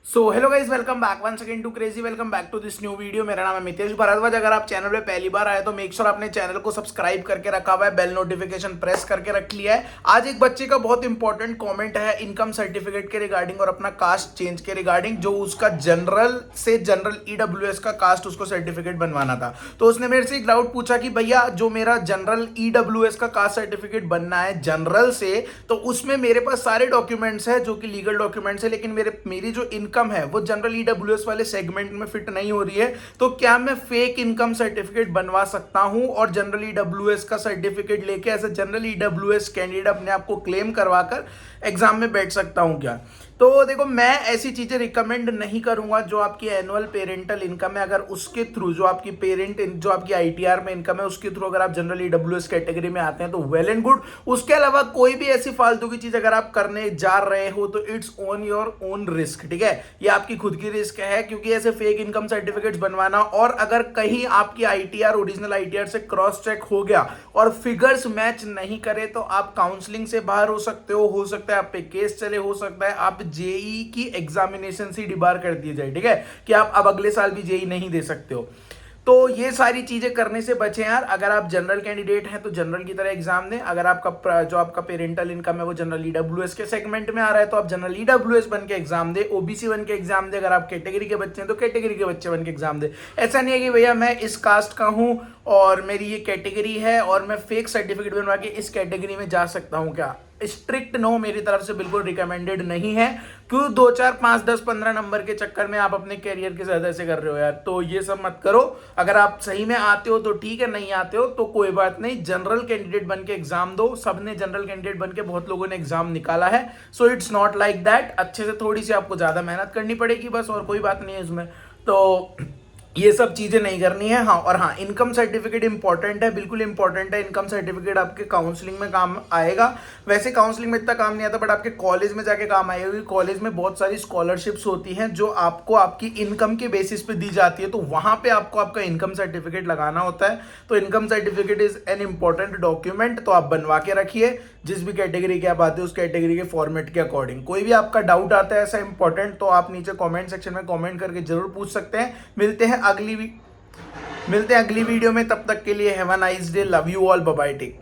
So hello guys, welcome back once again to Crazy. Welcome back to this new video. मेरा नाम है मितेश भारद्वाज। अगर आप चैनल पे पहली बार आए तो मेक श्योर आपने चैनल को सब्सक्राइब करके रखा हुआ है, बेल नोटिफिकेशन प्रेस करके रख लिया है। आज एक बच्चे का बहुत इंपॉर्टेंट कमेंट है इनकम सर्टिफिकेट के रिगार्डिंग और अपना कास्ट चेंज के रिगार्डिंग, जो उसका जनरल से जनरल ईडब्ल्यूएस का कास्ट उसको सर्टिफिकेट बनवाना था। तो उसने मेरे से एक डाउट पूछा कि भैया जो मेरा जनरल ईडब्ल्यूएस का कास्ट सर्टिफिकेट बनना है जनरल से, तो उसमें मेरे पास सारे डॉक्यूमेंट्स है जो कि लीगल डॉक्यूमेंट्स है, लेकिन मेरी जो इनकम है वो जनरल ईडब्ल्यूएस वाले सेगमेंट में फिट नहीं हो रही है। तो क्या मैं फेक इनकम सर्टिफिकेट बनवा सकता हूं और जनरल ईडब्ल्यूएस का सर्टिफिकेट लेके as a general EWS candidate अपने आप को क्लेम करवाकर एग्जाम में बैठ सकता हूं क्या? तो देखो, मैं ऐसी चीजें रिकमेंड नहीं करूंगा। जो आपकी एनुअल पेरेंटल इनकम है, अगर उसके थ्रू जो आपकी आईटीआर में इनकम है उसके थ्रू अगर आप जनरल ईडब्ल्यूएस कैटेगरी में आते हैं तो वेल एंड गुड। उसके अलावा कोई भी ऐसी फालतू की चीज अगर आप करने जा रहे हो तो it's on your own risk. ठीक है, ये आपकी खुद की रिस्क है, क्योंकि ऐसे फेक इनकम सर्टिफिकेट्स बनवाना, और अगर कहीं आपकी आईटीआर ओरिजिनल आईटीआर से क्रॉस चेक हो गया और फिगर्स मैच नहीं करे तो आप काउंसलिंग से बाहर हो सकते हो सकता है आप पे केस चले, हो सकता है आप जेई की एग्जामिनेशन से डिबार कर दिए जाए। ठीक है, कि आप अब अगले साल भी जेई नहीं दे सकते हो। तो ये सारी चीजें करने से बचें यार। अगर आप जनरल कैंडिडेट हैं तो जनरल की तरह एग्जाम दें। अगर आपका पेरेंटल इनकम है वो जनरल ईडब्ल्यूएस के सेगमेंट में आ रहा है तो आप जनरल ईडब्ल्यूएस बन के एग्जाम दे, ओबीसी बन के एग्जाम दे। अगर आप कैटेगरी के बच्चे हैं तो कैटेगरी के बच्चे बन के एग्जाम दे। ऐसा नहीं है कि भैया मैं इस कास्ट का हूं और मेरी ये कैटेगरी है और मैं फेक सर्टिफिकेट बनवा के इस कैटेगरी में जा सकता हूं क्या? स्ट्रिक्ट नो मेरी तरफ से बिल्कुल रिकमेंडेड नहीं है। क्यों 2 4 5 10 15 नंबर के चक्कर में आप अपने कैरियर के साथ ऐसे कर रहे हो यार? तो ये सब मत करो। अगर आप सही में आते हो तो ठीक है, नहीं आते हो तो कोई बात नहीं। जनरल कैंडिडेट बन के एग्जाम दो। सबने जनरल कैंडिडेट बन के बहुत लोगों ने एग्जाम निकाला है। So it's not like that. अच्छे से थोड़ी सी आपको ज्यादा मेहनत करनी पड़ेगी बस, और कोई बात नहीं है इसमें। तो ये सब चीजें नहीं करनी है। हाँ, और हाँ, इनकम सर्टिफिकेट इंपॉर्टेंट है, बिल्कुल इंपॉर्टेंट है। इनकम सर्टिफिकेट आपके काउंसलिंग में काम आएगा। वैसे काउंसलिंग में इतना काम नहीं आता, बट आपके कॉलेज में जाके काम आएगा, क्योंकि कॉलेज में बहुत सारी स्कॉलरशिप्स होती हैं जो आपको आपकी इनकम के बेसिस पे दी जाती है। तो वहां पे आपको आपका इनकम सर्टिफिकेट लगाना होता है। तो income certificate is an important document, तो आप बनवा के रखिए। जिस भी कैटेगरी के आप आते हैं उस कैटेगरी के फॉर्मेट के अकॉर्डिंग। कोई भी आपका डाउट आता है ऐसा इंपॉर्टेंट, तो आप नीचे कमेंट सेक्शन में कमेंट करके जरूर पूछ सकते हैं। मिलते हैं अगली वीडियो में। तब तक के लिए have a nice day. Love you all, bye bye, take care.